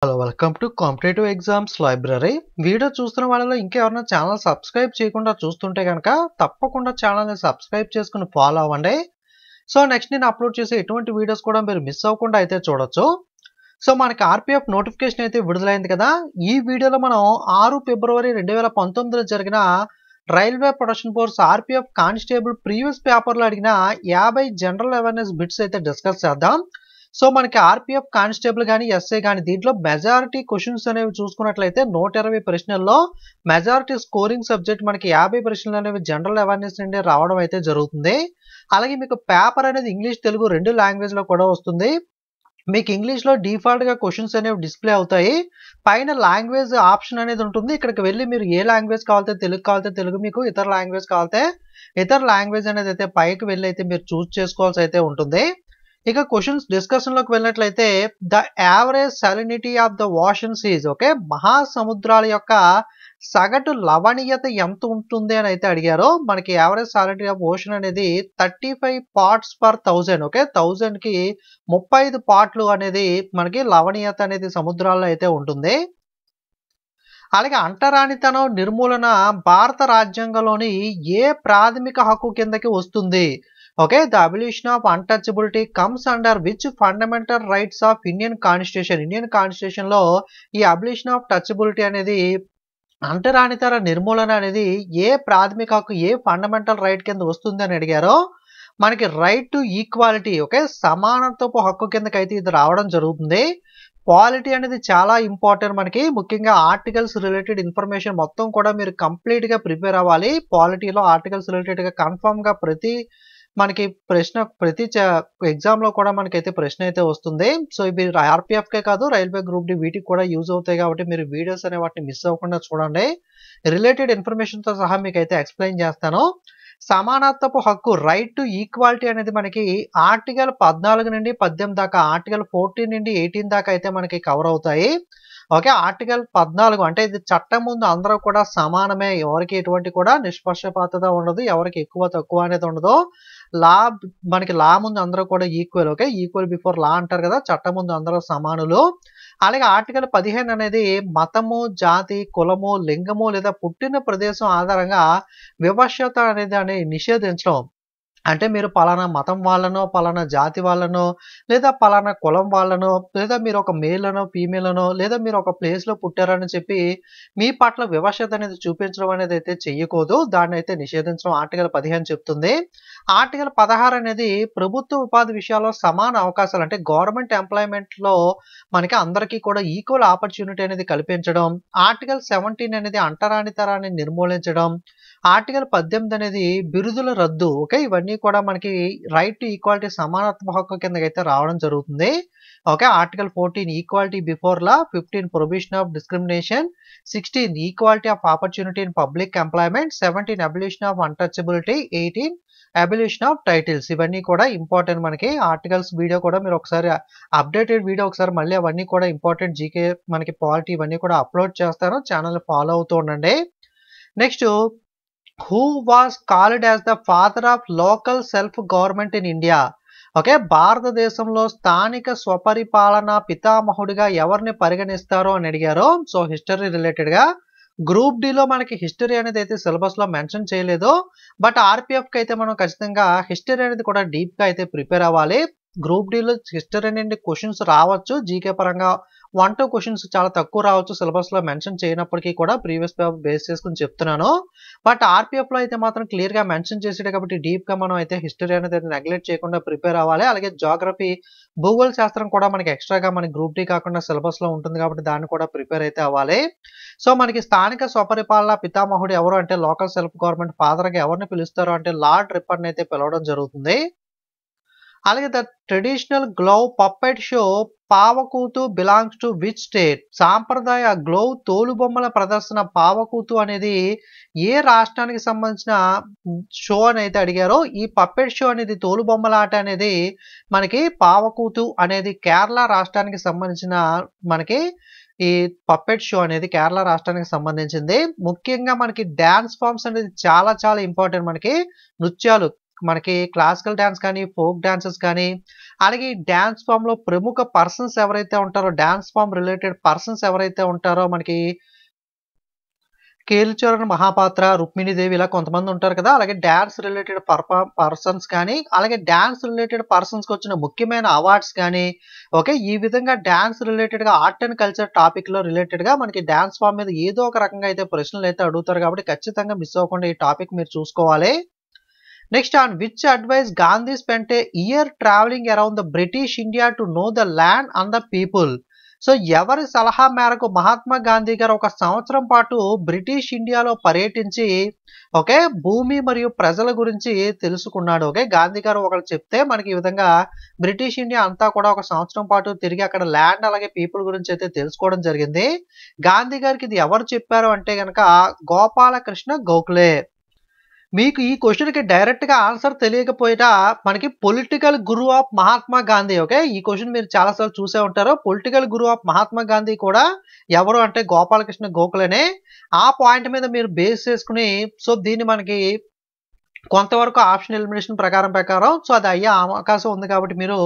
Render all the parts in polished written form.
Hello welcome to competitive exams library. Video చూస్తున్న వాళ్ళలో ఇంకెవరైనా ఛానల్ సబ్స్క్రైబ్ చేయకుండా చూస్తుంటే కనుక తప్పకుండా ఛానల్ని సబ్స్క్రైబ్ చేసుకుని ఫాలో అవ్వండి. సో నెక్స్ట్ నేను అప్లోడ్ చేసే ఎటువంటి వీడియోస్ కూడా మీరు మిస్ అవ్వకుండా అయితే చూడొచ్చు. సో మనకి ఆర్పిఎఫ్ నోటిఫికేషన్ అయితే విడుదలైంది కదా. ఈ వీడియోలో మనం 6 ఫిబ్రవరి 2019లో జరిగిన railway production force RPF constable previous పేపర్లో అడిగిన 50 జనరల్ అవేర్నెస్ బిట్స్ అయితే డిస్కస్ చేద్దాం. సో మనకి ఆర్పిఎఫ్ కానిస్టేబుల్ కానీ ఎస్ఐ కానీ దీంట్లో మెజారిటీ క్వశ్చన్స్ అనేవి చూసుకున్నట్లయితే 120 ప్రశ్నల్లో మెజారిటీ స్కోరింగ్ సబ్జెక్ట్ మనకి 50 ప్రశ్నలు అనేవి జనరల్ అవేర్నెస్ నుండి రావడం అయితే జరుగుతుంది. అలాగే మీకు పేపర్ అనేది ఇంగ్లీష్ తెలుగు 2 లాంగ్వేజ్లో కూడా వస్తుంది. మీకు ఇంగ్లీష్లో డిఫాల్ట్గా క్వశ్చన్స్ అనేవి డిస్ప్లే అవుతాయి. పైన లాంగ్వేజ్ ఆప్షన్ అనేది ఉంటుంది. ఇక్కడికి వెళ్ళి మీరు ఏ లాంగ్వేజ్ కావాలితే తెలుగు మీకు ఇతర లాంగ్వేజ్ కావాలితే ఇతర లాంగ్వేజ్ అనేది అయితే పైకి వెళ్ళి అయితే మీరు చూస్ చేసుకోవాల్సి అయితే ఉంటుంది. ఇక క్వశ్చన్స్ డిస్కషన్లోకి వెళ్ళినట్లయితే the average salinity of the ocean seize, okay, మహాసముద్రాల యొక్క సగటు లవణీయత ఎంత ఉంటుంది అని అయితే అడిగారు. మనకి యావరేజ్ సాలినిటీ ఆఫ్ ఓషన్ అనేది 35 పార్ట్స్ పర్ 1000, ఓకే, 1000కి 35 పార్ట్లు అనేది మనకి లవణీయత అనేది సముద్రాల్లో అయితే ఉంటుంది. అలాగే అంటరానితనం నిర్మూలన భారత రాజ్యాంగంలోని ఏ ప్రాథమిక హక్కు కిందకి వస్తుంది? Okay, the abolition of untouchability comes under which fundamental rights of Indian constitution? Indian constitution లో ఈ అబిలిషన్ ఆఫ్ టచబిలిటీ అనేది అంటరానితన నిర్మూలన అనేది ఏ ప్రాథమిక హక్కు, ఏ ఫండమెంటల్ రైట్ కింద వస్తుంది అని అడిగారో. మనకి రైట్ టు ఈక్వాలిటీ, ఓకే, సమానత్వపు హక్కు కిందకైతే ఇది రావడం జరుగుతుంది. పాలిటీ అనేది చాలా ఇంపార్టెంట్ మనకి, ముఖ్యంగా ఆర్టికల్స్ రిలేటెడ్ ఇన్ఫర్మేషన్ మొత్తం కూడా మీరు కంప్లీట్గా ప్రిపేర్ అవ్వాలి. పాలిటీలో ఆర్టికల్స్ రిలేటెడ్గా కన్ఫామ్గా మనకి ప్రతి ఎగ్జామ్లో కూడా మనకైతే ప్రశ్న అయితే వస్తుంది. సో ఇవి ఆర్పిఎఫ్కే కాదు, రైల్వే గ్రూప్ డి వీటికి కూడా యూజ్ అవుతాయి కాబట్టి మీరు వీడియోస్ అనే వాటిని మిస్ అవ్వకుండా చూడండి. రిలేటెడ్ ఇన్ఫర్మేషన్తో సహా మీకైతే ఎక్స్ప్లెయిన్ చేస్తాను. సమానత్వపు హక్కు, రైట్ టు ఈక్వాలిటీ అనేది మనకి ఆర్టికల్ 14 నుండి 18 దాకా, ఆర్టికల్ 14 నుండి 18 దాకా అయితే మనకి కవర్ అవుతాయి. ఓకే, ఆర్టికల్ 14 అంటే ఇది చట్టం ముందు అందరూ కూడా సమానమే, ఎవరికి ఎటువంటి కూడా నిష్పక్షపాతత ఉండదు, ఎవరికి ఎక్కువ తక్కువ అనేది ఉండదు. మనకి లా ముందు అందరూ కూడా equal, okay, equal before law అంటారు కదా, చట్టం ముందు అందరూ సమానులు. అలాగే ఆర్టికల్ 15 అనేది మతము, జాతి, కులము, లింగము లేదా పుట్టిన ప్రదేశం ఆధారంగా వివక్షత అనేది నిషేధించడం. అంటే మీరు పలానా మతం వాళ్ళనో, పలానా జాతి వాళ్ళనో, లేదా పలానా కులం వాళ్ళనో, లేదా మీరు ఒక మేల్ అనో ఫీమేల్ అనో, లేదా మీరు ఒక ప్లేస్లో పుట్టారని చెప్పి మీ పట్ల వివక్షత అనేది చూపించడం అనేది అయితే చెయ్యకూడదు. దాన్ని అయితే నిషేధించడం ఆర్టికల్ 15 చెప్తుంది. ఆర్టికల్ 16 అనేది ప్రభుత్వ ఉపాధి విషయాల్లో సమాన అవకాశాలు, అంటే గవర్నమెంట్ ఎంప్లాయ్మెంట్లో మనకి అందరికీ కూడా ఈక్వల్ ఆపర్చునిటీ అనేది కల్పించడం. ఆర్టికల్ 17 అనేది అంటరానితనాన్ని నిర్మూలించడం. ఆర్టికల్ 18 అనేది బిరుదుల రద్దు, ఓకే, ఇవన్నీ కూడా మనకి రైట్ టు ఈక్వాలిటీ సమానత్వ హక్కు కిందకైతే రావడం జరుగుతుంది. Okay, article 14 equality before law, 15 prohibition of discrimination, 16 equality of opportunity in public employment, 17 abolition of untouchability, 18 abolition of titles. ఇవన్నీ కూడా ఇంపార్టెంట్ మనకి. ఆర్టికల్స్ వీడియో కూడా మీరు ఒకసారి అప్డేటెడ్ వీడియో ఒకసారి మళ్ళీ అవన్నీ కూడా ఇంపార్టెంట్ జీకే మనకి పాలిటీ ఇవన్నీ కూడా అప్లోడ్ చేస్తాను, ఛానల్ ఫాలో అవుతూ ఉండండి. Next, who was called as the father of local self government in India? Okay, భారతదేశంలో స్థానిక స్వపరిపాలన పితామహుడిగా ఎవరిని పరిగణిస్తారో అని అడిగారు. సో హిస్టరీ రిలేటెడ్గా గ్రూప్ డిలో మనకి హిస్టరీ అనేది అయితే సిలబస్లో మెన్షన్ చేయలేదు. బట్ ఆర్పిఎఫ్కి అయితే మనం ఖచ్చితంగా హిస్టరీ అనేది కూడా డీప్గా అయితే ప్రిపేర్ అవ్వాలి. గ్రూప్ డిలో హిస్టరీ నుండి క్వశ్చన్స్ రావచ్చు, జీకే పరంగా 1-2 క్వశ్చన్స్ చాలా తక్కువ రావచ్చు, సిలబస్లో మెన్షన్ చేయనప్పటికీ కూడా ప్రీవియస్ పేపర్ బేస్ చేసుకుని చెప్తున్నాను. బట్ ఆర్పిఎఫ్లో అయితే మాత్రం క్లియర్గా మెన్షన్ చేసేది కాబట్టి డీప్గా మనం అయితే హిస్టరీ అనేది నెగ్లెక్ట్ చేయకుండా ప్రిపేర్ అవ్వాలి. అలాగే జాగ్రఫీ, భూగోళ శాస్త్రం కూడా మనకి ఎక్స్ట్రాగా మనకి గ్రూప్ డి కాకుండా సిలబస్లో ఉంటుంది కాబట్టి దాన్ని కూడా ప్రిపేర్ అయితే అవ్వాలి. సో మనకి స్థానిక స్వపరిపాలన పితామహుడు ఎవరు అంటే లోకల్ సెల్ఫ్ గవర్నమెంట్ ఫాదర్గా ఎవరిని పిలుస్తారో అంటే లార్డ్ రిప్పన్ అయితే పిలవడం జరుగుతుంది. అలాగే the traditional glove puppet show Pavakoothu belongs to which state? సాంప్రదాయ గ్లోవ్ తోలుబొమ్మల ప్రదర్శన పావకూతు అనేది ఏ రాష్ట్రానికి సంబంధించిన షో అని అయితే అడిగారో. ఈ పప్పెట్ షో అనేది తోలుబొమ్మల ఆట అనేది మనకి పావకూతు అనేది కేరళ రాష్ట్రానికి సంబంధించిన మనకి ఈ పప్పెట్ షో అనేది కేరళ రాష్ట్రానికి సంబంధించింది. ముఖ్యంగా మనకి డాన్స్ ఫామ్స్ అనేది చాలా చాలా ఇంపార్టెంట్ మనకి. నృత్యాలు మనకి క్లాసికల్ డాన్స్ కానీ, ఫోక్ డాన్సెస్ కానీ, అలాగే ఈ డాన్స్ ఫామ్‌లో ప్రముఖ పర్సన్స్ ఎవరైతే ఉంటారో, డాన్స్ ఫామ్ రిలేటెడ్ పర్సన్స్ ఎవరైతే ఉంటారో మనకి కేళిచరణ్ మహాపాత్ర, రుక్మిణీదేవి ఇలా కొంతమంది ఉంటారు కదా! అలాగే డాన్స్ రిలేటెడ్ పర్సన్స్ కానీ, అలాగే డాన్స్ రిలేటెడ్ పర్సన్స్‌కి వచ్చిన ముఖ్యమైన అవార్డ్స్ కానీ, ఓకే. ఈ విధంగా డాన్స్ రిలేటెడ్‌గా ఆర్ట్ అండ్ కల్చర్ టాపిక్‌లో రిలేటెడ్‌గా మనకి డాన్స్ ఫామ్ మీద ఏదో ఒక రకంగా అయితే ప్రశ్నలైతే అడుగుతారు కాబట్టి ఖచ్చితంగా మిస్ అవ్వకుండా ఈ టాపిక్ మీరు చూసుకోవాలి. Next on which advice Gandhi spent A year travelling around the British India to know the land and the people. So ఎవరి సలహా మేరకు మహాత్మా గాంధీ గారు ఒక సంవత్సరం పాటు బ్రిటిష్ ఇండియాలో పర్యటించి ఓకే భూమి మరియు ప్రజల గురించి తెలుసుకున్నాడు. ఓకే, గాంధీ గారు ఒకరు చెప్తే మనకి ఈ విధంగా బ్రిటిష్ ఇండియా అంతా కూడా ఒక సంవత్సరం పాటు తిరిగి అక్కడ ల్యాండ్ అలాగే పీపుల్ గురించి అయితే తెలుసుకోవడం జరిగింది. గాంధీ గారికి ఇది ఎవరు చెప్పారు అంటే గనక గోపాలకృష్ణ గోఖలే. మీకు ఈ క్వశ్చన్‌కి డైరెక్ట్‌గా ఆన్సర్ తెలియకపోయినా మనకి political Guru of Mahatma Gandhi. Okay, ఈ క్వశ్చన్ మీరు చాలా సార్లు చూసే ఉంటారు. Political Guru of Mahatma Gandhi కూడా ఎవరు అంటే గోపాలకృష్ణ గోఖలేనే. ఆ పాయింట్ మీద మీరు బేస్ చేసుకొని సో దీన్ని మనకి కొంతవరకు ఆప్షన్ ఎలిమినేషన్ ప్రకారం సో అది అయ్యే అవకాశం ఉంది కాబట్టి మీరు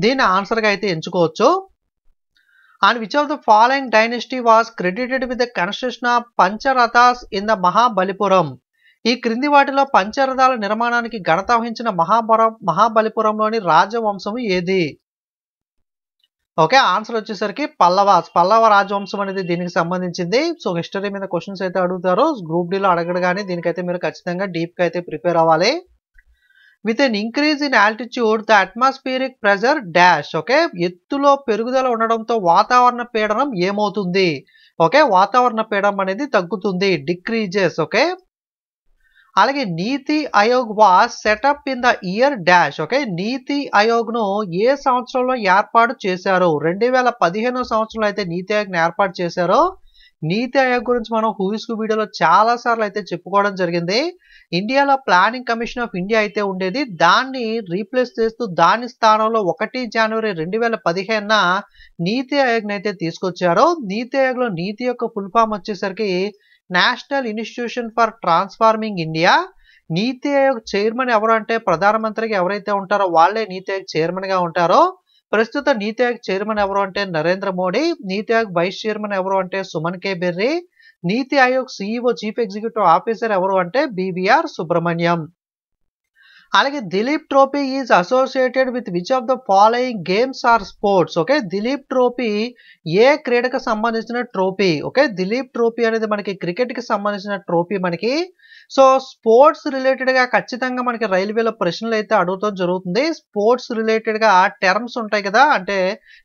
దీన్ని ఆన్సర్‌గా అయితే ఎంచుకోవచ్చు. And which of the following dynasty was credited with the construction of Pancharathas in the Mahabalipuram. ఈ క్రింది వాటిలో పంచరథాల నిర్మాణానికి ఘనత వహించిన మహాబలిపురంలోని రాజవంశము ఏది? ఓకే, ఆన్సర్ వచ్చేసరికి పల్లవ రాజవంశం అనేది దీనికి సంబంధించింది. సో హిస్టరీ మీద క్వశ్చన్స్ అయితే అడుగుతారు. గ్రూప్ డీలో అడగడు కానీ దీనికైతే మీరు ఖచ్చితంగా డీప్గా అయితే ప్రిపేర్ అవ్వాలి. With an increase in altitude the atmospheric pressure dash. Okay, ఎత్తులో పెరుగుదల ఉండడంతో వాతావరణ పీడనం ఏమవుతుంది? ఓకే, వాతావరణ పీడనం అనేది తగ్గుతుంది, డిక్రీజెస్. ఓకే, అలాగే నీతి Aayog was setup in the year dash. Okay, నీతి ఆయోగ్ ను ఏ సంవత్సరంలో ఏర్పాటు చేశారు? 2015 సంవత్సరంలో అయితే నీతి ఆయోగ్ ని ఏర్పాటు చేశారు. నీతి ఆయోగ్ గురించి మనం హూయిస్కు వీడియోలో చాలా సార్లు అయితే చెప్పుకోవడం జరిగింది. ఇండియాలో ప్లానింగ్ కమిషన్ ఆఫ్ ఇండియా అయితే ఉండేది, దాన్ని రీప్లేస్ చేస్తూ దాని స్థానంలో 1 జనవరి 2015 నీతి ఆయోగ్ అయితే తీసుకొచ్చారు. నీతి ఆయోగ్ లో నీతి యొక్క ఫుల్ ఫామ్ వచ్చేసరికి national institution for transforming India. NITI Aayog chairman ఎవరు అంటే ప్రధానమంత్రికి ఎవరైతే ఉంటారో వాళ్ళే నీతి ఆయోగ్ చైర్మన్ గా ఉంటారో. ప్రస్తుత నీతి ఆయోగ్ చైర్మన్ ఎవరు అంటే నరేంద్ర మోడీ. నీతి ఆయోగ్ వైస్ చైర్మన్ ఎవరు అంటే Suman K Bery. NITI Aayog CEO chief executive officer ఎవరు అంటే బివిఆర్ సుబ్రహ్మణ్యం. అలాగే Duleep trophy is associated with which of the following games or sports. Okay, Duleep trophy ఏ క్రీడకు సంబంధించిన ట్రోఫీ? ఓకే, దిలీప్ ట్రోఫీ అనేది మనకి క్రికెట్ కి సంబంధించిన ట్రోఫీ మనకి. సో స్పోర్ట్స్ రిలేటెడ్ గా ఖచ్చితంగా మనకి రైల్వేలో ప్రశ్నలు అయితే అడగటం జరుగుతుంది. స్పోర్ట్స్ రిలేటెడ్ గా టర్మ్స్ ఉంటాయి కదా, అంటే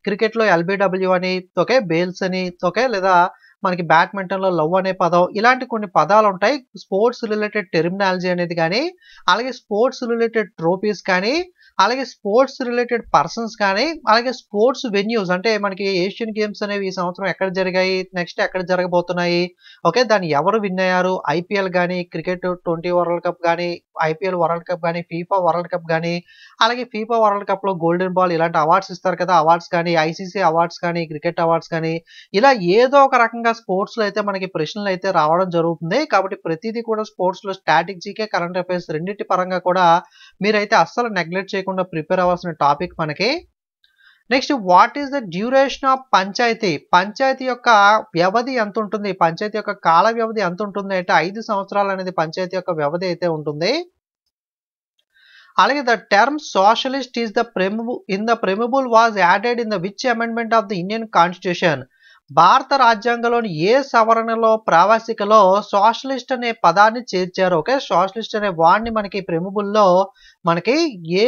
క్రికెట్ లో ఎల్బిడబ్ల్యూ అని, ఓకే బేల్స్ అని, ఓకే లేదా మనకి బ్యాడ్మింటన్ లో లవ్ అనే పదం, ఇలాంటి కొన్ని పదాలు ఉంటాయి. స్పోర్ట్స్ రిలేటెడ్ టెర్మినాలజీ అనేది కానీ, అలాగే స్పోర్ట్స్ రిలేటెడ్ ట్రోఫీస్ కానీ, అలాగే స్పోర్ట్స్ రిలేటెడ్ పర్సన్స్ కానీ, అలాగే స్పోర్ట్స్ వెన్యూస్ అంటే మనకి ఏషియన్ గేమ్స్ అనేవి ఈ సంవత్సరం ఎక్కడ జరిగాయి, నెక్స్ట్ ఎక్కడ జరగబోతున్నాయి, ఓకే దాన్ని ఎవరు విన్ అయ్యారు, ఐపీఎల్ కానీ, క్రికెట్ 20 వరల్డ్ కప్ కానీ, ఐపీఎల్ వరల్డ్ కప్ కానీ, ఫీఫా వరల్డ్ కప్ కానీ, అలాగే ఫీఫా వరల్డ్ కప్ లో గోల్డెన్ బాల్ ఇలాంటి అవార్డ్స్ ఇస్తారు కదా, అవార్డ్స్ కానీ, ఐసీసీ అవార్డ్స్ కానీ, క్రికెట్ అవార్డ్స్ కానీ, ఇలా ఏదో ఒక రకంగా స్పోర్ట్స్ లో అయితే మనకి ప్రశ్నలు అయితే రావడం జరుగుతుంది. కాబట్టి ప్రతిదీ కూడా స్పోర్ట్స్ లో స్టాటిక్ జీకే, కరెంట్ అఫైర్స్ రెండింటి పరంగా కూడా మీరైతే అస్సలు నెగ్లెక్ట్ చేయకుండా ప్రిపేర్ అవ్వాల్సిన టాపిక్ మనకి. Next what is the duration of panchayati? Panchayati యొక్క వ్యవధి ఎంత ఉంటుంది? పంచాయతీ యొక్క కాల వ్యవధి ఎంత ఉంటుంది అంటే 5 సంవత్సరాలు అనేది పంచాయతీ యొక్క వ్యవధి అయితే ఉంటుంది. అలాగే the term socialist is the preamble was added in the which amendment of the Indian constitution. భారత రాజ్యాంగంలోని ఏ సవరణలో ప్రావాసికలో సోషలిస్ట్ అనే పదాన్ని చేర్చారు? ఓకే, సోషలిస్ట్ అనే వాడిని మనకి ప్రెమిబుల్లో మనకి ఏ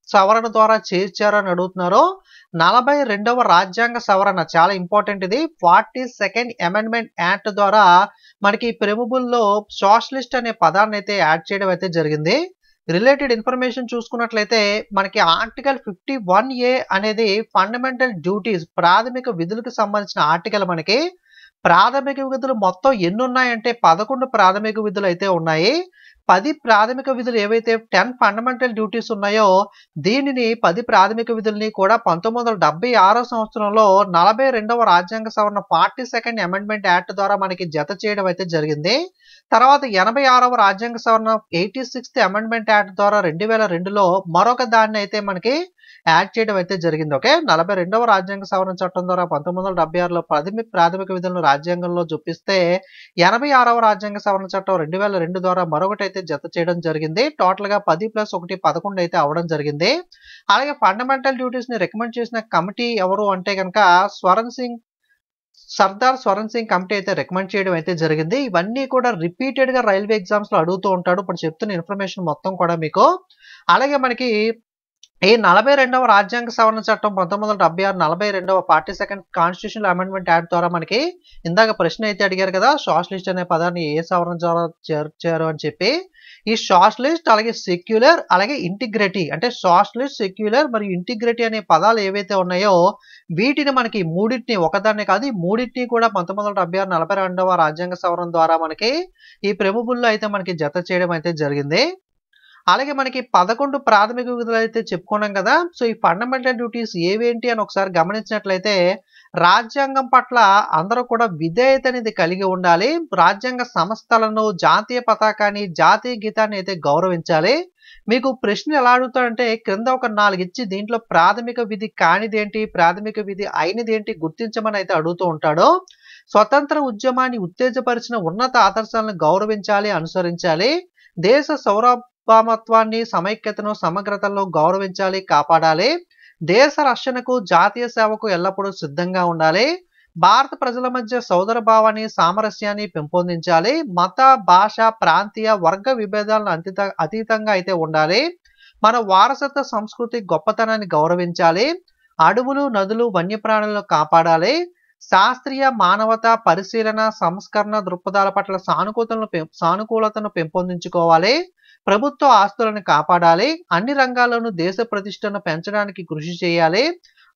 సవరణ ద్వారా చేర్చారు అని అడుగుతున్నారు. 42వ రాజ్యాంగ సవరణ చాలా ఇంపార్టెంట్ ఇది. 42nd అమెండ్మెంట్ యాక్ట్ ద్వారా మనకి ప్రెమిబుల్లో సోషలిస్ట్ అనే పదాన్ని అయితే యాడ్ చేయడం అయితే జరిగింది. రిలేటెడ్ ఇన్ఫర్మేషన్ చూసుకున్నట్లయితే మనకి ఆర్టికల్ 51A అనేది ఫండమెంటల్ డ్యూటీస్ ప్రాథమిక విధులకు సంబంధించిన ఆర్టికల్. మనకి ప్రాథమిక విధులు మొత్తం ఎన్ని ఉన్నాయంటే 11 ప్రాథమిక విధులు అయితే ఉన్నాయి. 10 ప్రాథమిక విధులు ఏవైతే 10 ఫండమెంటల్ డ్యూటీస్ ఉన్నాయో దీనిని 10 ప్రాథమిక విధుల్ని కూడా 1976 సంవత్సరంలో 42వ రాజ్యాంగ సవరణ 42nd అమెండ్మెంట్ యాక్ట్ ద్వారా మనకి జత చేయడం అయితే జరిగింది. తర్వాత 86వ రాజ్యాంగ సవరణ 86th అమెండ్మెంట్ యాక్ట్ ద్వారా 2002లో మరొక దాన్ని అయితే మనకి యాడ్ చేయడం అయితే జరిగింది. ఓకే, 42వ రాజ్యాంగ సవరణ చట్టం ద్వారా 1976లో 10 ప్రాథమిక విధులను రాజ్యాంగంలో చూపిస్తే 86వ రాజ్యాంగ సవరణ చట్టం 2002 ద్వారా మరొకటి అయితే జత చేయడం జరిగింది. టోటల్ గా 10+1 11 అయితే అవడం జరిగింది. అలాగే ఫండమెంటల్ డ్యూటీస్ ని రికమెండ్ చేసిన కమిటీ ఎవరు అంటే కనుక సర్దార్ స్వరణ్ సింగ్ కమిటీ అయితే రికమెండ్ చేయడం అయితే జరిగింది. ఇవన్నీ కూడా రిపీటెడ్ గా రైల్వే ఎగ్జామ్స్ లో అడుగుతూ ఉంటాడు. ఇప్పుడు చెప్తున్న ఇన్ఫర్మేషన్ మొత్తం కూడా మీకు. అలాగే మనకి ఈ 42వ రాజ్యాంగ సవరణ చట్టం 1976 42వ 42nd కాన్స్టిట్యూషనల్ అమెండ్మెంట్ యాక్ట్ ద్వారా మనకి ఇందాక ప్రశ్న అయితే అడిగారు కదా, సోషలిస్ట్ అనే పదాన్ని ఏ సవరణ ద్వారా చేర్చారు అని చెప్పి. ఈ సోషలిస్ట్ అలాగే సెక్యులర్ అలాగే ఇంటిగ్రిటీ అంటే సోషలిస్ట్ సెక్యులర్ మరియు ఇంటిగ్రిటీ అనే పదాలు ఏవైతే ఉన్నాయో వీటిని మనకి మూడింటిని ఒకదాన్ని కాదు ఈ మూడింటిని కూడా 1976 42వ రాజ్యాంగ సవరణ ద్వారా మనకి ఈ ప్రిమబుల్లో అయితే మనకి జత చేయడం అయితే జరిగింది. అలాగే మనకి 11 ప్రాథమిక విధులు అయితే చెప్పుకున్నాం కదా. సో ఈ ఫండమెంటల్ డ్యూటీస్ ఏవేంటి అని ఒకసారి గమనించినట్లయితే రాజ్యాంగం పట్ల అందరూ కూడా విధేయత అనేది కలిగి ఉండాలి. రాజ్యాంగ సంస్థలను, జాతీయ పతాకాన్ని, జాతీయ గీతాన్ని అయితే గౌరవించాలి. మీకు ప్రశ్న ఎలా అడుగుతాడంటే క్రింద ఒక 4 ఇచ్చి దీంట్లో ప్రాథమిక విధి కానిదేంటి, ప్రాథమిక విధి అయినదేంటి గుర్తించమని అయితే అడుగుతూ ఉంటాడు. స్వతంత్ర ఉద్యమాన్ని ఉత్తేజపరిచిన ఉన్నత ఆదర్శాలను గౌరవించాలి, అనుసరించాలి. దేశ సార్వభౌమత్వాన్ని, సమైక్యతను, సమగ్రతను గౌరవించాలి, కాపాడాలి. దేశ రక్షణకు, జాతీయ సేవకు ఎల్లప్పుడూ సిద్ధంగా ఉండాలి. భారత ప్రజల మధ్య సోదర భావాన్ని, సామరస్యాన్ని పెంపొందించాలి. మత, భాష, ప్రాంతీయ, వర్గ విభేదాలను అతీతంగా అయితే ఉండాలి. మన వారసత్వ సంస్కృతి గొప్పతనాన్ని గౌరవించాలి. అడవులు, నదులు, వన్యప్రాణులను కాపాడాలి. శాస్త్రీయ, మానవత, పరిశీలన, సంస్కరణ దృక్పథాల పట్ల సానుకూలతను పెంపొందించుకోవాలి. ప్రభుత్వ ఆస్తులను కాపాడాలి. అన్ని రంగాల్లోనూ దేశ ప్రతిష్టను పెంచడానికి కృషి చేయాలి.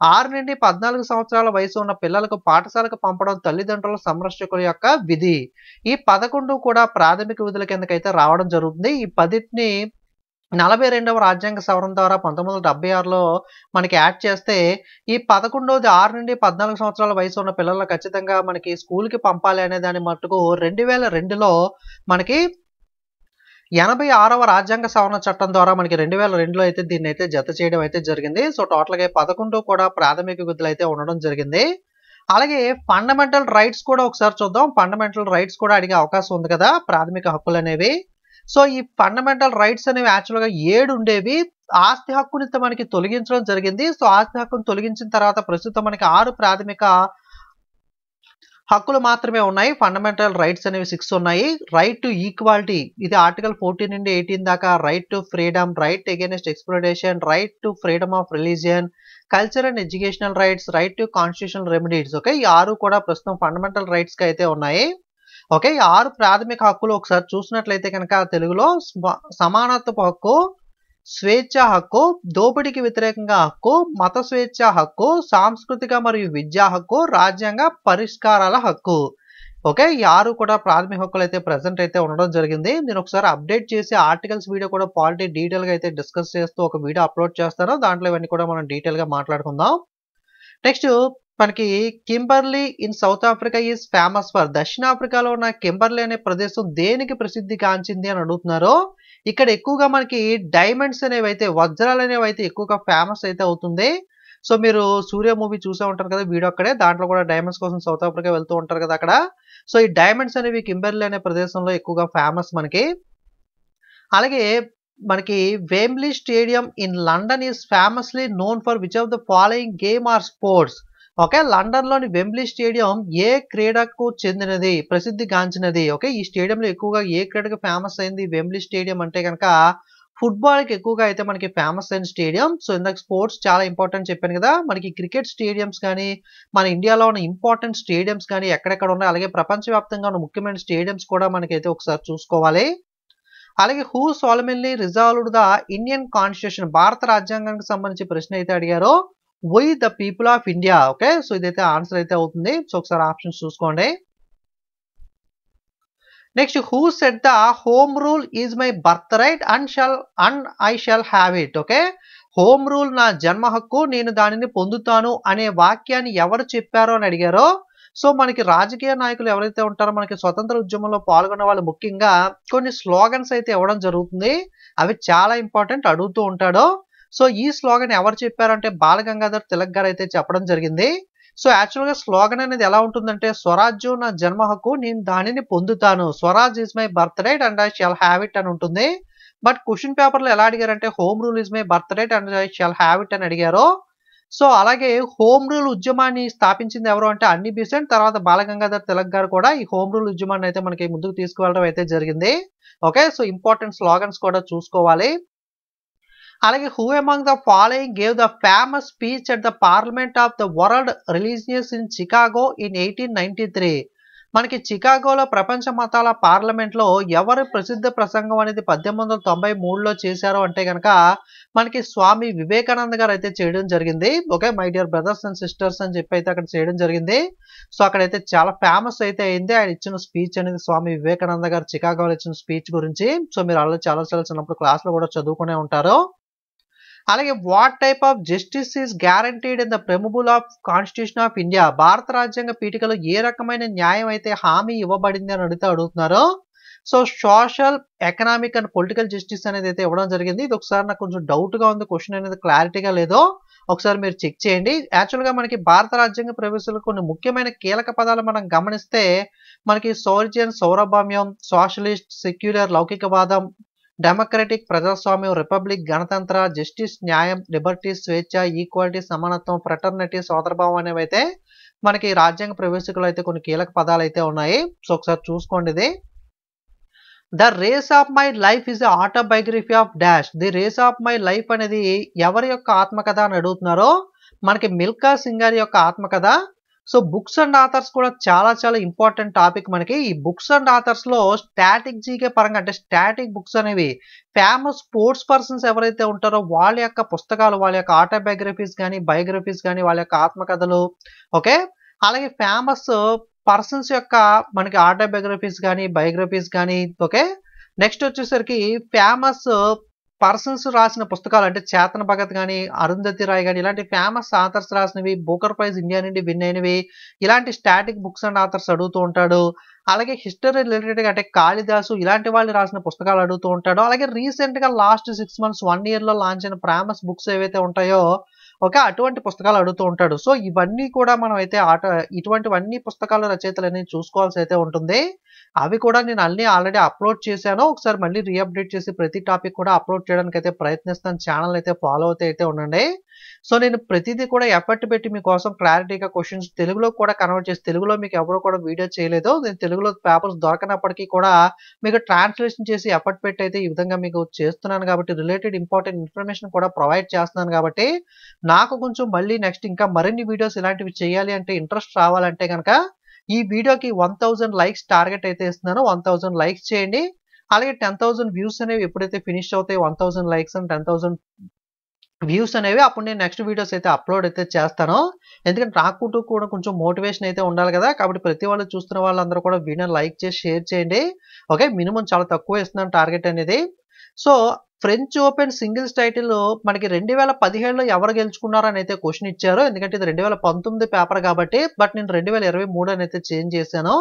6 నుండి 14 సంవత్సరాల వయసు ఉన్న పిల్లలకు పాఠశాలకు పంపడం తల్లిదండ్రుల సంరక్షకుల యొక్క విధి. ఈ 11 కూడా ప్రాథమిక విధుల కిందకైతే రావడం జరుగుతుంది. ఈ 10ని 42వ రాజ్యాంగ సవరణ ద్వారా 1976లో మనకి యాడ్ చేస్తే ఈ 11వది 6 నుండి 14 సంవత్సరాల వయసు ఉన్న పిల్లలు ఖచ్చితంగా మనకి స్కూల్కి పంపాలి అనే దాని మట్టుకు 2002లో మనకి 86వ రాజ్యాంగ సవరణ చట్టం ద్వారా మనకి 2002లో అయితే దీన్ని అయితే జత చేయడం అయితే జరిగింది. సో టోటల్గా 11 కూడా ప్రాథమిక విధులు అయితే ఉండడం జరిగింది. అలాగే ఫండమెంటల్ రైట్స్ కూడా ఒకసారి చూద్దాం. ఫండమెంటల్ రైట్స్ కూడా అడిగే అవకాశం ఉంది కదా, ప్రాథమిక హక్కులు అనేవి. సో ఈ ఫండమెంటల్ రైట్స్ అనేవి యాక్చువల్గా 7 ఉండేవి. ఆస్తి హక్కుని మనకి తొలగించడం జరిగింది. సో ఆస్తి హక్కును తొలగించిన తర్వాత ప్రస్తుతం మనకి 6 ప్రాథమిక హక్కులు మాత్రమే ఉన్నాయి. ఫండమెంటల్ రైట్స్ అనేవి 6 ఉన్నాయి. రైట్ టు ఈక్వాలిటీ, ఇది ఆర్టికల్ 14 నుండి 18 దాకా. Right to freedom, right against exploitation, right to freedom of religion, culture and educational rights, right to constitutional remedies. Okay, ఈ 6 కూడా ప్రస్తుతం ఫండమెంటల్ రైట్స్ కి అయితే ఉన్నాయి. ఓకే, ఈ 6 ప్రాథమిక హక్కులు ఒకసారి చూసినట్లయితే కనుక తెలుగులో సమానత్వపు హక్కు, స్వేచ్ఛ హక్కు, దోపిడీకి వ్యతిరేకంగా హక్కు, మత స్వేచ్ఛ హక్కు, సాంస్కృతిక మరియు విద్యా హక్కు, రాజ్యాంగ పరిష్కారాల హక్కు. ఓకే, ఈ 6 కూడా ప్రాథమిక హక్కులు అయితే ప్రెసెంట్ అయితే ఉండడం జరిగింది. నేను ఒకసారి అప్డేట్ చేసి ఆర్టికల్స్ వీడియో కూడా పాలిటీ డీటెయిల్ గా అయితే డిస్కస్ చేస్తూ ఒక వీడియో అప్లోడ్ చేస్తాను. దాంట్లో ఇవన్నీ కూడా మనం డీటెయిల్ గా మాట్లాడుకుందాం. నెక్స్ట్ మనకి Kimberly in south Africa is famous for. దక్షిణాఫ్రికాలో ఉన్న కింబర్లీ అనే ప్రదేశం దేనికి ప్రసిద్ధి గాంచింది అని అడుగుతున్నారు. ఇక్కడ ఎక్కువగా మనకి డైమండ్స్ అనేవి అయితే, వజ్రాలు అనేవి అయితే ఎక్కువగా ఫేమస్ అయితే అవుతుంది. సో మీరు సూర్య మూవీ చూసే ఉంటారు కదా, వీడియో అక్కడే, దాంట్లో కూడా డైమండ్స్ కోసం సౌత్ ఆఫ్రికా వెళ్తూ ఉంటారు కదా అక్కడ. సో ఈ డైమండ్స్ అనేవి కింబర్లీ అనే ప్రదేశంలో ఎక్కువగా ఫేమస్ మనకి. అలాగే మనకి Wembley stadium in London is famously known for which of the following game or sports. Okay, London లోని వెంబ్లీ స్టేడియం ఏ క్రీడకు చెందినది, ప్రసిద్ధి గాంచినది. ఓకే, ఈ స్టేడియంలో ఎక్కువగా ఏ క్రీడకు ఫేమస్ అయింది వెంబ్లీ స్టేడియం అంటే కనుక ఫుట్బాల్ కి ఎక్కువగా అయితే మనకి ఫేమస్ అయిన స్టేడియం. సో ఇందాక స్పోర్ట్స్ చాలా ఇంపార్టెంట్ చెప్పాను కదా, మనకి క్రికెట్ స్టేడియంస్ కానీ, మన ఇండియాలో ఉన్న ఇంపార్టెంట్ స్టేడియంస్ కానీ ఎక్కడెక్కడ ఉన్నాయి, అలాగే ప్రపంచవ్యాప్తంగా ఉన్న ముఖ్యమైన స్టేడియంస్ కూడా మనకైతే ఒకసారి చూసుకోవాలి. అలాగే who solemnly resolved the Indian constitution, భారత రాజ్యాంగానికి సంబంధించి ప్రశ్న అయితే అడిగారో. By the people of India. Okay, so ఇదైతే ఆన్సర్ అయితే అవుతుంది. సో ఒకసారి ఆప్షన్స్ చూసుకోండి. Next who said the home rule is my birth right and I shall have it. Okay, home rule నా జన్మ హక్కు, నేను దానిని పొందుతాను అనే వాక్యాన్ని ఎవరు చెప్పారో అని అడిగారో. సో మనకి రాజకీయ నాయకులు ఎవరైతే ఉంటారో, మనకి స్వతంత్ర ఉద్యమంలో పాల్గొన్న వాళ్ళు ముఖ్యంగా కొన్ని స్లోగన్స్ అయితే ఇవ్వడం జరుగుతుంది. అవి చాలా ఇంపార్టెంట్, అడుగుతూ ఉంటాడు. సో ఈ స్లోగన్ ఎవరు చెప్పారంటే బాలగంగాధర్ తిలక్ గారు అయితే చెప్పడం జరిగింది. సో యాక్చువల్గా స్లోగన్ అనేది ఎలా ఉంటుందంటే, స్వరాజ్యం నా జన్మ హక్కు, నేను దానిని పొందుతాను, Swaraj is my birth right and I shall have it అని ఉంటుంది. బట్ క్వశ్చన్ పేపర్లో ఎలా అడిగారంటే home rule is my birth right and I shall have it అని అడిగారు. సో అలాగే హోమ్ రూల్ ఉద్యమాన్ని స్థాపించింది ఎవరు అంటే అన్ని బెసెంట్, తర్వాత బాలగంగాధర్ తిలక్ గారు కూడా ఈ హోమ్ రూల్ ఉద్యమాన్ని అయితే మనకి ముందుకు తీసుకువెళ్ళడం అయితే జరిగింది. ఓకే, సో ఇంపార్టెంట్ స్లోగన్స్ కూడా చూసుకోవాలి. అలాగే who among the following gave the famous speech at the parliament of the world religious in Chicago in 1893. మనకి చికాగోలో ప్రపంచ మతాల పార్లమెంట్లో ఎవరు ప్రసిద్ధ ప్రసంగం అనేది 1893లో చేశారు అంటే కనుక మనకి స్వామి వివేకానంద గారు అయితే చేయడం జరిగింది. Okay, my dear brothers and sisters అని చెప్పి అయితే అక్కడ చేయడం జరిగింది. సో అక్కడైతే చాలా ఫేమస్ అయితే అయింది ఆయన ఇచ్చిన స్పీచ్ అనేది, స్వామి వివేకానంద గారు చికాగోలో ఇచ్చిన స్పీచ్ గురించి. సో మీరు అలా చాలా చిన్నప్పుడు క్లాస్లో కూడా చదువుకునే ఉంటారు. అలాగే what type of justice is guaranteed in the preamble of constitution of India, భారత రాజ్యాంగ పీఠికలో ఏ రకమైన న్యాయం అయితే హామీ ఇవ్వబడింది అని అడుగుతున్నారు. So social, economic and political justice అనేది అయితే ఇవ్వడం జరిగింది. ఇది ఒకసారి నాకు కొంచెం డౌట్గా ఉంది, క్వశ్చన్ అనేది క్లారిటీగా లేదో ఒకసారి మీరు చెక్ చేయండి. యాక్చువల్గా మనకి భారత రాజ్యాంగ ప్రవేశంలో కొన్ని ముఖ్యమైన కీలక పదాలు మనం గమనిస్తే మనకి సోరిజియన్, సౌరభామ్యం, సోషలిస్ట్, సెక్యులర్, లౌకికవాదం, డెమోక్రటిక్, ప్రజాస్వామ్యం, రిపబ్లిక్, గణతంత్ర, జస్టిస్, న్యాయం, లిబర్టీ, స్వేచ్ఛ, ఈక్వాలిటీ, సమానత్వం, ఫ్రెటర్నిటీ, సోదరభావం అనేవి అయితే మనకి రాజ్యాంగ ప్రవేశికలో అయితే కొన్ని కీలక పదాలు అయితే ఉన్నాయి. సో ఒకసారి చూసుకోండి. ఇది the race of my life is autobiography of dash. The race of my life అనేది ఎవరి యొక్క ఆత్మకథ అని అడుగుతున్నారో, మనకి మిల్కా సింగ్ గారి యొక్క ఆత్మకథ. సో బుక్స్ అండ్ ఆథర్స్ కూడా చాలా ఇంపార్టెంట్ టాపిక్ మనకి. ఈ బుక్స్ అండ్ ఆథర్స్ లో స్టాటిక్ జీకే పరంగా అంటే స్టాటిక్ బుక్స్ అనేవి ఫేమస్ స్పోర్ట్స్ పర్సన్స్ ఎవరైతే ఉంటారో వాళ్ళ యొక్క పుస్తకాలు, వాళ్ళ యొక్క ఆటోబయోగ్రఫీస్ కానీ, బయోగ్రఫీస్ కానీ, వాళ్ళ యొక్క ఆత్మకథలు. ఓకే, అలాగే ఫేమస్ పర్సన్స్ యొక్క మనకి ఆటోబయోగ్రఫీస్ కానీ, బయోగ్రఫీస్ కానీ. ఓకే, నెక్స్ట్ వచ్చేసరికి ఫేమస్ పర్సన్స్ రాసిన పుస్తకాలు అంటే చేతన్ భగత్ కానీ, అరుంధతి రాయ్ కానీ, ఇలాంటి ఫేమస్ ఆథర్స్ రాసినవి, బూకర్ ప్రైజ్ ఇండియా నుండి విన్ అయినవి, ఇలాంటి స్టాటిక్ బుక్స్ అండ్ ఆథర్స్ అడుగుతూ ఉంటాడు. అలాగే హిస్టరీ రిలేటెడ్గా అంటే కాళిదాసు ఇలాంటి వాళ్ళు రాసిన పుస్తకాలు అడుగుతూ ఉంటాడు. అలాగే రీసెంట్గా లాస్ట్ 6 months 1 yearలో లాంచ్ అయిన ఫేమస్ బుక్స్ ఏవైతే ఉంటాయో ఓకే అటువంటి పుస్తకాలు అడుగుతూ ఉంటాడు. సో ఇవన్నీ కూడా మనం అయితే ఇటువంటివన్నీ పుస్తకాల రచయితలు అనేది చూసుకోవాల్సి అయితే ఉంటుంది. అవి కూడా నేను అన్నీ ఆల్రెడీ అప్లోడ్ చేశాను. ఒకసారి మళ్ళీ రీఅప్డేట్ చేసి ప్రతి టాపిక్ కూడా అప్లోడ్ చేయడానికి అయితే ప్రయత్నిస్తాను. ఛానల్ అయితే ఫాలో అయితే ఉండండి. సో నేను ప్రతిదీ కూడా ఎఫర్ట్ పెట్టి మీకోసం క్లారిటీగా క్వశ్చన్స్ తెలుగులో కూడా కన్వర్ట్ చేసి, తెలుగులో మీకు ఎవరు కూడా వీడియో చేయలేదు, నేను తెలుగులో పేపర్స్ దొరకనప్పటికీ కూడా మీకు ట్రాన్స్లేషన్ చేసి ఎఫర్ట్ పెట్టి అయితే ఈ విధంగా మీకు చేస్తున్నాను కాబట్టి, రిలేటెడ్ ఇంపార్టెంట్ ఇన్ఫర్మేషన్ కూడా ప్రొవైడ్ చేస్తున్నాను కాబట్టి నాకు కొంచెం మళ్ళీ నెక్స్ట్ ఇంకా మరిన్ని వీడియోస్ ఇలాంటివి చేయాలి అంటే, ఇంట్రెస్ట్ రావాలంటే కనుక ఈ వీడియోకి 1000 లైక్స్ టార్గెట్ అయితే ఇస్తున్నాను. 1000 లైక్స్ చేయండి. అలాగే 10,000 వ్యూస్ అనేవి ఎప్పుడైతే ఫినిష్ అవుతాయి, 1000 లైక్స్ అండ్ 10,000 వ్యూస్ అనేవి, అప్పుడు నేను నెక్స్ట్ వీడియోస్ అయితే అప్లోడ్ అయితే చేస్తాను. ఎందుకంటే నాకు కూడా కొంచెం మోటివేషన్ అయితే ఉండాలి కదా, కాబట్టి ప్రతి వాళ్ళు చూస్తున్న వాళ్ళందరూ కూడా వీడియోని లైక్ చేసి షేర్ చేయండి. ఓకే, మినిమం చాలా తక్కువ ఇస్తున్నాను టార్గెట్ అనేది. So French open singles title మనకి 2017లో ఎవరు గెలుచుకున్నారు అని అయితే క్వశ్చన్ ఇచ్చారు. ఎందుకంటే ఇది 2019 పేపర్ కాబట్టి, బట్ నేను 2023 అని అయితే చేంజ్ చేశాను.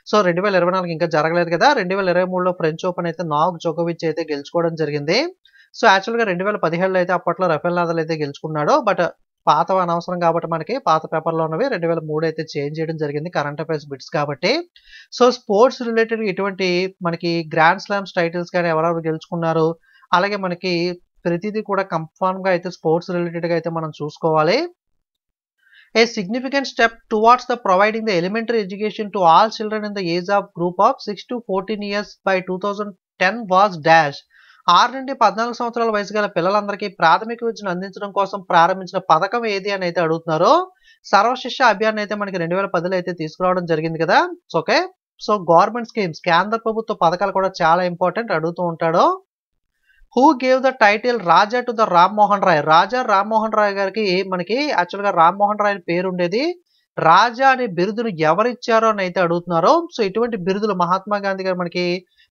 సో 2024 ఇంకా జరగలేదు కదా. 2023లో ఫ్రెంచ్ ఓపెన్ అయితే నోవాక్ జోకోవిచ్ అయితే గెలుచుకోవడం జరిగింది. సో యాక్చువల్గా 2017లో అయితే అప్పట్లో రఫేల్ నదాల్ అయితే గెలుచుకున్నాడు. బట్ పాత అనవసరం కాబట్టి మనకి పాత పేపర్లో ఉన్నవి 2003 అయితే చేంజ్ చేయడం జరిగింది, కరెంట్ అఫైర్స్ బిట్స్ కాబట్టి. సో స్పోర్ట్స్ రిలేటెడ్ ఇటువంటి మనకి గ్రాండ్ స్లామ్స్ టైటిల్స్ కానీ ఎవరెవరు గెలుచుకున్నారు, అలాగే మనకి ప్రతిదీ కూడా కన్ఫామ్గా అయితే స్పోర్ట్స్ రిలేటెడ్గా అయితే మనం చూసుకోవాలి. A significant step towards the providing the elementary education to all children in the age of group of 6 to 14 years by 2010 was dash. 6 నుండి 14 సంవత్సరాల వయసు గల పిల్లలందరికీ ప్రాథమిక విద్యను అందించడం కోసం ప్రారంభించిన పథకం ఏది అని అయితే అడుగుతున్నారు. సర్వశిక్ష అభియాన్ అయితే మనకి 2010లో అయితే తీసుకురావడం జరిగింది కదా. ఓకే, సో గవర్నమెంట్ స్కీమ్స్, కేంద్ర ప్రభుత్వ పథకాలు కూడా చాలా ఇంపార్టెంట్, అడుగుతూ ఉంటాడు. Who gave the title Raja to the Rammohan Roy. Raja Rammohan Roy గారికి మనకి యాక్చువల్గా రామ్మోహన్ రాయ్ పేరు ఉండేది, రాజా అనే బిరుదును ఎవరిచ్చారో అని అయితే అడుగుతున్నారు. సో ఇటువంటి బిరుదులు మహాత్మా గాంధీ గారు మనకి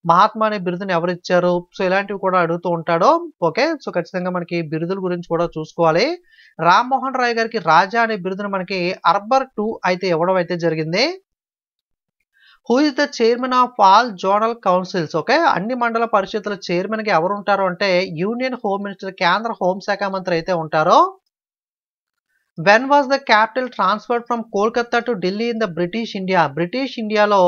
మహాత్మా అనే బిరుదుని ఎవరిచ్చారు? సో ఇలాంటివి కూడా అడుగుతూ ఉంటాడు. ఓకే. సో ఖచ్చితంగా మనకి బిరుదుల గురించి కూడా చూసుకోవాలి. రామ్మోహన్ రాయ్ గారికి రాజా అనే బిరుదును మనకి అర్బర్ 2 అయితే ఇవ్వడం అయితే జరిగింది. Who is the chairman of all zonal councils? Okay. అన్ని మండల పరిషత్తుల చైర్మన్ గా ఎవరు ఉంటారు అంటే యూనియన్ హోమ్ మినిస్టర్, కేంద్ర హోంశాఖ మంత్రి అయితే ఉంటారో. When was the capital transferred from Kolkata to Delhi in the British India? British ఇండియాలో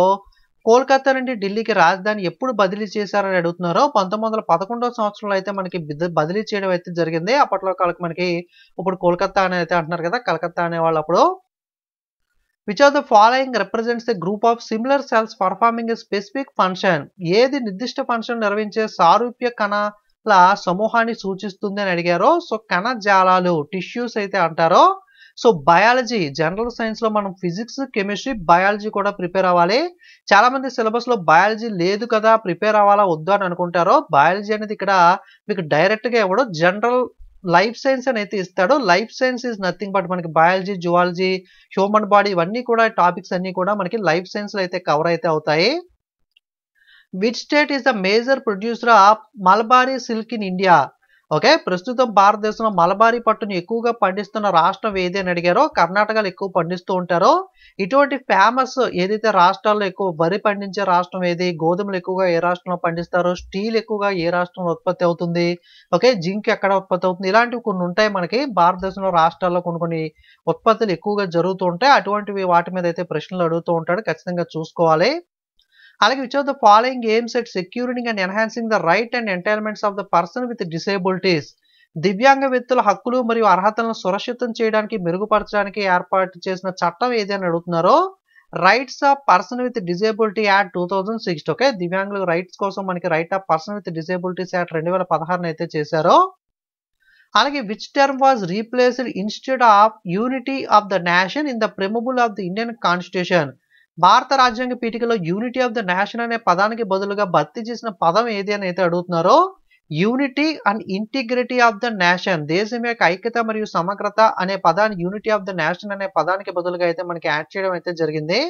కోల్కతా నుండి ఢిల్లీకి రాజధాని ఎప్పుడు బదిలీ చేశారని అడుగుతున్నారు. 1911వ సంవత్సరంలో అయితే మనకి బదిలీ చేయడం అయితే జరిగింది. అప్పట్లో మనకి ఇప్పుడు కోల్కతా అని అయితే అంటున్నారు కదా, కలకత్తా అనేవాళ్ళు అప్పుడు. Which of the following represents the group of similar cells performing a specific function? ఏది నిర్దిష్ట ఫంక్షన్ నిర్వహించే సారూప్య కణాల సమూహాన్ని సూచిస్తుంది అని అడిగారు. సో కణజాలాలు, టిష్యూస్ అయితే అంటారో. సో బయాలజీ, జనరల్ సైన్స్ లో మనం ఫిజిక్స్, కెమిస్ట్రీ, బయాలజీ కూడా ప్రిపేర్ అవ్వాలి. చాలా మంది సిలబస్ లో బయాలజీ లేదు కదా, ప్రిపేర్ అవ్వాలా వద్దు అని అనుకుంటారో. బయాలజీ అనేది ఇక్కడ మీకు డైరెక్ట్ గా ఇవ్వడం, జనరల్ లైఫ్ సైన్స్ అని అయితే ఇస్తాడు. Life science is nothing but మనకి బయాలజీ, జువాలజీ, హ్యూమన్ బాడీ ఇవన్నీ కూడా టాపిక్స్ అన్ని కూడా మనకి లైఫ్ సైన్స్ లో అయితే కవర్ అయితే అవుతాయి. Which state is the major producer of mulberry silk in India? Okay. ప్రస్తుతం భారతదేశంలో మలబారీ పట్టును ఎక్కువగా పండిస్తున్న రాష్ట్రం ఏది అని అడిగారో. కర్ణాటకలో ఎక్కువ పండిస్తూ ఉంటారో. ఇటువంటి ఫేమస్ ఏదైతే రాష్ట్రాల్లో ఎక్కువ వరి పండించే రాష్ట్రం ఏది? గోధుమలు ఎక్కువగా ఏ రాష్ట్రంలో పండిస్తారు? స్టీల్ ఎక్కువగా ఏ రాష్ట్రంలో ఉత్పత్తి అవుతుంది? ఓకే. జింక్ ఎక్కడ ఉత్పత్తి అవుతుంది? ఇలాంటివి కొన్ని ఉంటాయి మనకి భారతదేశంలో రాష్ట్రాల్లో కొన్ని ఉత్పత్తులు ఎక్కువగా జరుగుతూ ఉంటాయి. అటువంటివి వాటి మీద అయితే ప్రశ్నలు అడుగుతూ ఉంటాడు, ఖచ్చితంగా చూసుకోవాలి. అలాగే which of the following aims at securing and enhancing the right and entitlements of the person with disabilities? దివ్యాంగ వ్యక్తుల హక్కులు మరియు అర్హతలను సురక్షితం చేయడానికి, మెరుగుపరచడానికి ఏర్పాటు చేసిన చట్టం ఏది అని అడుగుతున్నారో. Rights of person with disability act 2006. Okay. దివ్యాంగుల రైట్స్ కోసం మనకి right of person with disabilities act 2016 అయితే చేశారో. అలాగే which term was replaced instead of unity of the nation in the preamble of the Indian constitution? భారత రాజ్యాంగ పీఠికలో unity of the nation అనే పదానికి బదులుగా భర్తీ చేసిన పదం ఏది అని అయితే అడుగుతున్నారో. Unity and integrity of the nation, దేశం యొక్క ఐక్యత మరియు సమగ్రత అనే పదాన్ని యూనిటీ ఆఫ్ ద నేషన్ అనే పదానికి బదులుగా అయితే మనకి యాడ్ చేయడం అయితే జరిగింది.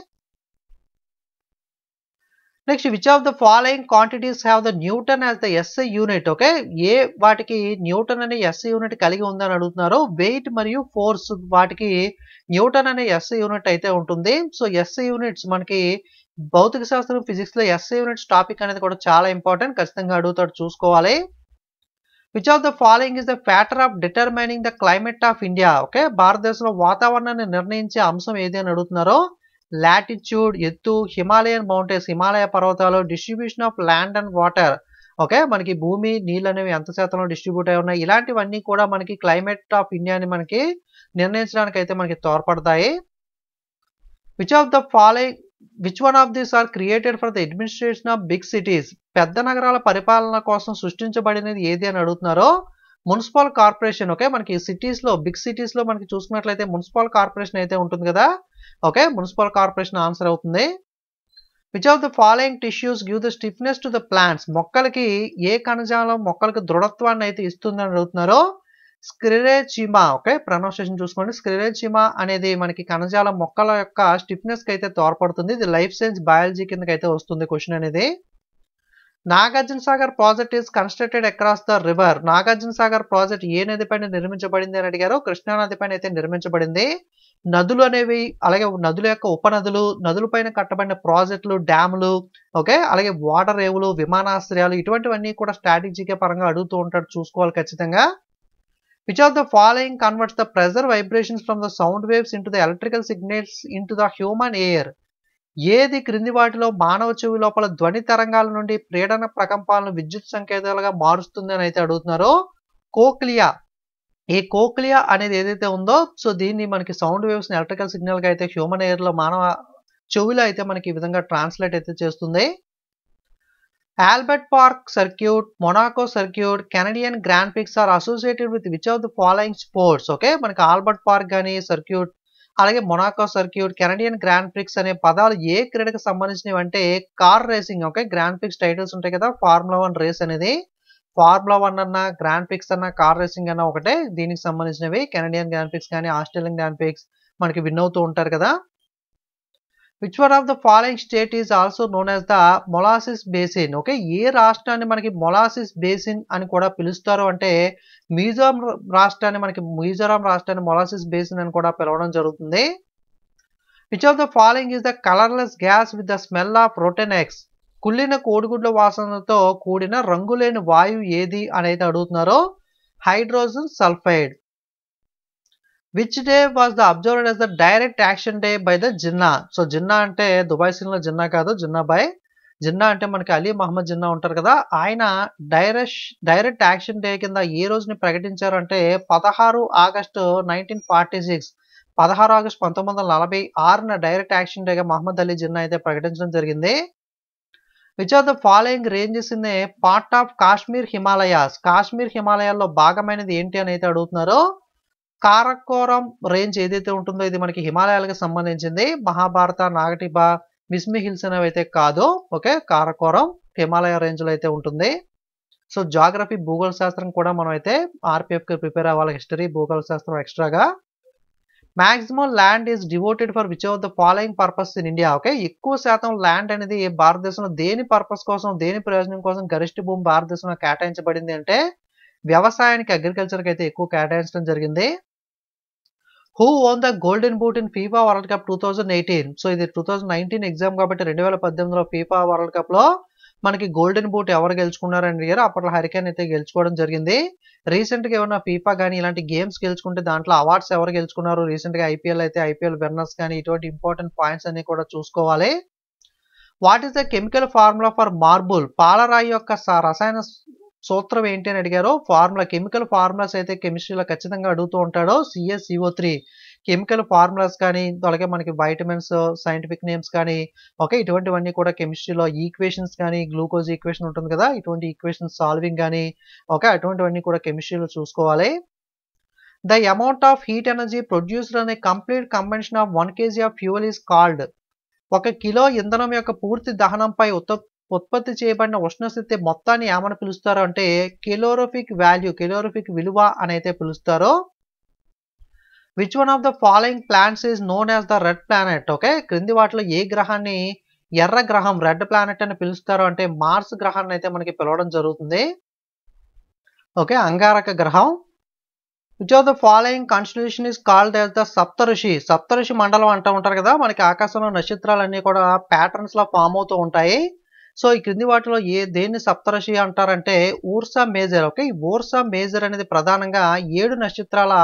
Next which of the following quantities have the newton as the SI unit? Okay. ఏ వాటికి న్యూటన్ అనే ఎస్ఐ యూనిట్ కలిగి ఉందని అడుగుతున్నారు. వెయిట్ మరియు ఫోర్స్ వాటికి న్యూటన్ అనే ఎస్ఐ యూనిట్ అయితే ఉంటుంది. సో ఎస్ఐ యూనిట్స్ మనకి భౌతిక శాస్త్రం, ఫిజిక్స్ లో ఎస్ఐ యూనిట్స్ టాపిక్ అనేది కూడా చాలా ఇంపార్టెంట్, ఖచ్చితంగా అడుగుతాడు, చూసుకోవాలి. Which of the following is the factor of determining the climate of India? Okay. భారతదేశంలో వాతావరణాన్ని నిర్ణయించే అంశం ఏది అని అడుగుతున్నారో. లాటిట్యూడ్, ఎత్తు, హిమాలయన్ మౌంటైన్స్, హిమాలయ పర్వతాలు, distribution of land and water. Okay. మనకి భూమి, నీళ్ళు అనేవి ఎంత శాతంలో డిస్ట్రిబ్యూట్ అయి ఉన్నాయి, ఇలాంటివన్నీ కూడా మనకి క్లైమేట్ ఆఫ్ ఇండియాని మనకి నిర్ణయించడానికి అయితే మనకి తోడ్పడతాయి. Which of the following which one of these are created for the administration of big cities? పెద్ద నగరాల పరిపాలన కోసం సృష్టించబడినది ఏది అని అడుగుతున్నారో. Municipal corporation. ఓకే. మనకి సిటీస్ లో, బిగ్ సిటీస్ లో మనకి చూసుకున్నట్లయితే మున్సిపల్ కార్పొరేషన్ అయితే ఉంటుంది కదా. ఓకే. మున్సిపల్ కార్పొరేషన్ ఆన్సర్ అవుతుంది. Which of the following tissues give the stiffness to the plants? మొక్కలకి ఏ కణజాలం మొక్కలకు దృఢత్వాన్ని అయితే ఇస్తుందని అడుగుతున్నారో. స్క్లెరోచిమా. ఓకే. ప్రొనౌన్సియేషన్ చూసుకోండి. స్క్లెరోచిమా అనేది మనకి కణజాలం మొక్కల యొక్క స్టిఫ్నెస్ కి అయితే తోడ్పడుతుంది. ఇది లైఫ్ సైన్స్ బయాలజీ కిందకి అయితే వస్తుంది క్వశ్చన్ అనేది. Nagarjuna Sagar project is constructed across the river? Nagarjuna Sagar project ఏ నది పైన నిర్మించబడింది అని అడిగారు. కృష్ణా నది పైన అయితే నిర్మించబడింది. నదులు అనేవి, అలాగే నదుల యొక్క ఉపనదులు, నదుల పైన కట్టబడిన ప్రాజెక్టులు, డ్యాములు, ఓకే, అలాగే వాటర్ రేవులు, విమానాశ్రయాలు, ఇటువంటివన్నీ కూడా స్ట్రాటజీకే పరంగా అడుగుతూ ఉంటాడు, చూసుకోవాలి ఖచ్చితంగా. Which of the following converts the pressure vibrations from the sound waves into the electrical signals into the human air? ఏది క్రింది వాటిలో మానవ చెవి లోపల ధ్వని తరంగాల నుండి ప్రేరణ ప్రకంపాలను విద్యుత్ సంకేతాలుగా మారుస్తుంది అని అయితే అడుగుతున్నారో. కోక్లియా. ఈ కోక్లియా అనేది ఏదైతే ఉందో, సో దీన్ని మనకి సౌండ్ వేవ్స్ ఎలక్ట్రికల్ సిగ్నల్ గా అయితే హ్యూమన్ ఎయిర్ లో, మానవ చెవిలో అయితే మనకి ఈ విధంగా ట్రాన్స్లేట్ అయితే చేస్తుంది. Albert Park circuit, Monaco circuit, Canadian Grand Prix are associated with which of the following sports? Okay. మనకి ఆల్బర్ట్ పార్క్ కానీ, సర్క్యూట్, అలాగే Monaco circuit, Canadian Grand Prix అనే పదాలు ఏ క్రీడకు సంబంధించినవి అంటే car racing. Okay. Grand Prix titles ఉంటాయి కదా, ఫార్ములా 1 రేస్ అనేది. ఫార్ములా 1 అన్న, గ్రాండ్ ప్రిక్స్ అన్న, కార్ రేసింగ్ అన్న ఒకటే, దీనికి సంబంధించినవి. కెనడియన్ గ్రాండ్ ప్రిక్స్ కానీ, ఆస్ట్రేలియన్ గ్రాండ్ ప్రిక్స్, మనకి విన్ అవుతూ ఉంటారు కదా. Which one of the following state is also known as the molasses basin. Okay, ఏ రాష్ట్రాన్ని మనకి మొలాసిస్ బేసిన్ అని కూడా పిలుస్తారు అంటే మిజోరాం రాష్ట్రాన్ని మొలాసిస్ బేసిన్ అని కూడా పిలవడం జరుగుతుంది. Which of the following is the colourless gas with the smell of rotten eggs. కుళ్ళిన కోడిగుడ్ల వాసనతో కూడిన రంగులేని వాయువు ఏది అనేది అడుగుతున్నారు. Hydrogen sulphide. Which day was the observed as the direct action day by the Jinnah. So Jinnah అంటే దుబాయ్ సీన్లో జిన్నా కాదు, జిన్నా బాయ్. జిన్నా అంటే మనకి అలీ మహమ్మద్ జిన్నా ఉంటారు కదా, ఆయన డైరెక్ట్ యాక్షన్ డే కింద ఏ రోజుని ప్రకటించారు అంటే 16 ఆగస్టు 1946. 16 ఆగస్టు 1946న డైరెక్ట్ యాక్షన్ డేగా మహమ్మద్ అలీ జిన్నా అయితే ప్రకటించడం జరిగింది. Which of the following ranges in a part of Kashmir Himalayas. Kashmir హిమాలయాల్లో భాగమైనది ఏంటి అని అయితే అడుగుతున్నారు. కారకోరం రేంజ్ ఏదైతే ఉంటుందో ఇది మనకి హిమాలయాలకు సంబంధించింది. మహాభారత, నాగటిబా, మిస్మి హిల్స్ అనేవి అయితే కాదు. ఓకే, కారకోరం హిమాలయ రేంజ్ లో అయితే ఉంటుంది. సో జాగ్రఫీ, భూగోళ శాస్త్రం కూడా మనం అయితే ఆర్పిఎఫ్కి ప్రిపేర్ అవ్వాలి. హిస్టరీ, భూగోళ శాస్త్రం ఎక్స్ట్రాగా. Maximum land is devoted for which of the following purpose in India. Okay, ఎక్కువ శాతం ల్యాండ్ అనేది భారతదేశంలో దేని పర్పస్ కోసం, దేని ప్రయోజనం కోసం గరిష్ట భూమి భారతదేశంలో కేటాయించబడింది అంటే వ్యవసాయానికి, అగ్రికల్చర్కి అయితే ఎక్కువ కేటాయించడం జరిగింది. Who own the golden boot in FIFA world cup 2018. So ఇది 2019 ఎగ్జామ్ కాబట్టి 2018లో ఫీఫా వరల్డ్ కప్ లో మనకి గోల్డెన్ బూట్ ఎవరు గెలుచుకున్నారని అడిగారు. అప్పట్లో హరికేన్ అయితే గెలుచుకోవడం జరిగింది. రీసెంట్ గా ఏమన్నా ఫీఫా కానీ ఇలాంటి గేమ్స్ గెలుచుకుంటే దాంట్లో అవార్డ్స్ ఎవరు గెలుచుకున్నారు, రీసెంట్ గా ఐపీఎల్ అయితే ఐపీఎల్ విన్నర్స్ కానీ ఇటువంటి ఇంపార్టెంట్ పాయింట్స్ అన్ని కూడా చూసుకోవాలి. What is the chemical formula for marble. పాలరాయి యొక్క రసాయన సూత్రం ఏంటి అని అడిగారు. ఫార్ములా, కెమికల్ ఫార్ములాస్ అయితే కెమిస్ట్రీలో ఖచ్చితంగా అడుగుతూ ఉంటాడు. CaCO3 కెమికల్ ఫార్ములాస్ కానీ, అలాగే మనకి వైటమిన్స్, సైంటిఫిక్ నేమ్స్ కానీ, ఓకే, ఇటువంటివన్నీ కూడా కెమిస్ట్రీలో ఈక్వేషన్స్ కానీ, గ్లూకోజ్ ఈక్వేషన్ ఉంటుంది కదా, ఇటువంటి ఈక్వేషన్ సాల్వింగ్ కానీ, ఓకే, అటువంటివన్నీ కూడా కెమిస్ట్రీలో చూసుకోవాలి. The amount of heat energy produced అనే complete combustion of 1 kg of fuel is called. 1 kilo ఇంధనం యొక్క పూర్తి దహనంపై ఉత్పత్తి చేయబడిన ఉష్ణస్థితి మొత్తాన్ని ఏమని పిలుస్తారు అంటే కెలోరిఫిక్ విలువ అని అయితే పిలుస్తారు. Which one of the following planets is known as the red planet. Okay, క్రింది వాటిలో ఏ గ్రహాన్ని ఎర్ర గ్రహం, రెడ్ ప్లానెట్ అని పిలుస్తారు అంటే మార్స్ గ్రహాన్ని అయితే మనకి పిలవడం జరుగుతుంది. ఓకే, అంగారక గ్రహం. Which of the following constitution is called as the Saptarishi. Saptarishi మండలం అంటూ ఉంటారు కదా, మనకి ఆకాశంలో నక్షత్రాలన్నీ కూడా ప్యాటర్న్స్ లో ఫామ్ అవుతూ ఉంటాయి. సో ఈ క్రింది వాటిలో దేన్ని సప్తఋషి అంటారంటే ఊర్సా మేజర్. ఓకే, ఈ ఊర్సా మేజర్ అనేది ప్రధానంగా 7 నక్షత్రాల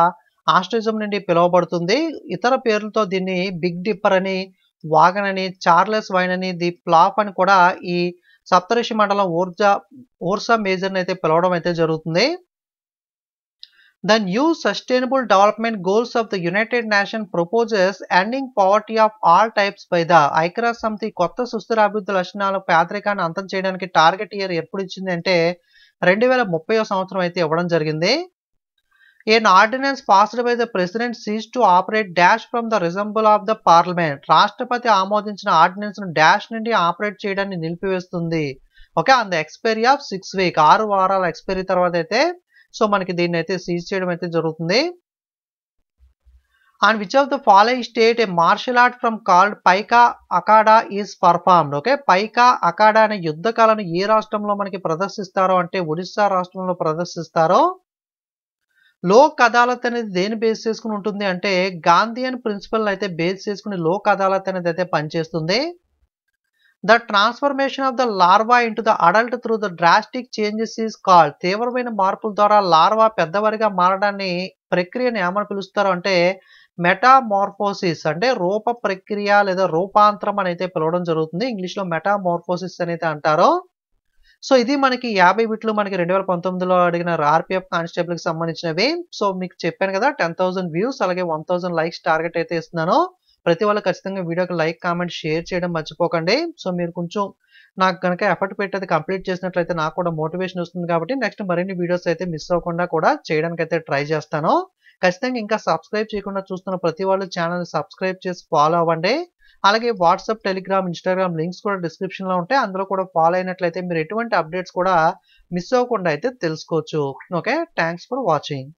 ఆస్ట్రిజం నుండి పిలువబడుతుంది. ఇతర పేర్లతో దీన్ని బిగ్ డిప్పర్ అని, వాగన్ అని, చార్లెస్ వైన్ అని, ది ప్లాఫ్ అని కూడా ఈ సప్తఋషి మండలం ఊర్సా మేజర్ అయితే పిలవడం అయితే జరుగుతుంది. The new Sustainable Development Goals of the United Nations proposes ending poverty of all types by the ఐక్యరాజ్య సమితి కొత్త సుస్థిర అభివృద్ధి లక్షణాల పేదరికాన్ని అంతం చేయడానికి టార్గెట్ ఇయర్ ఎప్పుడు ఇచ్చింది అంటే 2030 సంవత్సరం అయితే ఇవ్వడం జరిగింది. An ordinance passed by the president ceased to operate dash from the resemble of the parliament. రాష్ట్రపతి ఆమోదించిన ఆర్డినెన్స్ ను డాష్ నుండి ఆపరేట్ చేయడాన్ని నిలిపివేస్తుంది. Okay, on the expiry of 6 weeks, 6 వారాల ఎక్స్పైరీ తర్వాత అయితే సో మనకి దీన్ని అయితే సీజ్ చేయడం అయితే జరుగుతుంది. And which of the following state a martial art from called Paika Akhada is performed. Okay, Paika Akhada అనే యుద్ధ కళను ఏ రాష్ట్రంలో మనకి ప్రదర్శిస్తారో అంటే ఒడిస్సా రాష్ట్రంలో ప్రదర్శిస్తారో. లోక్ అదాలత్ అనేది దేని బేస్ చేసుకుని ఉంటుంది అంటే గాంధీయన్ ప్రిన్సిపల్ అయితే బేస్ చేసుకుని లోక్ అదాలత్ అనేది అయితే పనిచేస్తుంది. The transformation of the larva into the adult through the drastic changes is called. తీవ్రమైన మార్పుల ద్వారా లార్వా పెద్దవారిగా మారడాన్ని ప్రక్రియను ఏమని పిలుస్తారు అంటే మెటామార్ఫోసిస్, అంటే రూప ప్రక్రియ లేదా రూపాంతరం అని అయితే పిలవడం జరుగుతుంది. ఇంగ్లీష్లో మెటామార్ఫోసిస్ అని అయితే అంటారు. సో ఇది మనకి 50 బిట్లు మనకి 2019లో అడిగిన ఆర్పిఎఫ్ కానిస్టేబుల్ కి సంబంధించినవి. సో మీకు చెప్పాను కదా 10,000 వ్యూస్ అలాగే 1,000 లైక్స్ టార్గెట్ అయితే ఇస్తున్నాను. ప్రతి వాళ్ళు ఖచ్చితంగా వీడియోకి లైక్, కామెంట్, షేర్ చేయడం మర్చిపోకండి. సో మీరు కొంచెం నాకు కనుక ఎఫర్ట్ పెట్టి అది కంప్లీట్ చేసినట్లయితే నాకు కూడా మోటివేషన్ వస్తుంది కాబట్టి నెక్స్ట్ మరిన్ని వీడియోస్ అయితే మిస్ అవ్వకుండా కూడా చేయడానికి అయితే ట్రై చేస్తాను. ఖచ్చితంగా ఇంకా సబ్స్క్రైబ్ చేయకుండా చూస్తున్న ప్రతి వాళ్ళు ఛానల్ సబ్స్క్రైబ్ చేసి ఫాలో అవ్వండి. అలాగే వాట్సాప్, టెలిగ్రామ్, ఇన్స్టాగ్రామ్ లింక్స్ కూడా డిస్క్రిప్షన్ లో ఉంటాయి. అందులో కూడా ఫాలో అయినట్లయితే మీరు ఎటువంటి అప్డేట్స్ కూడా మిస్ అవ్వకుండా అయితే తెలుసుకోవచ్చు. Okay, thanks for watching.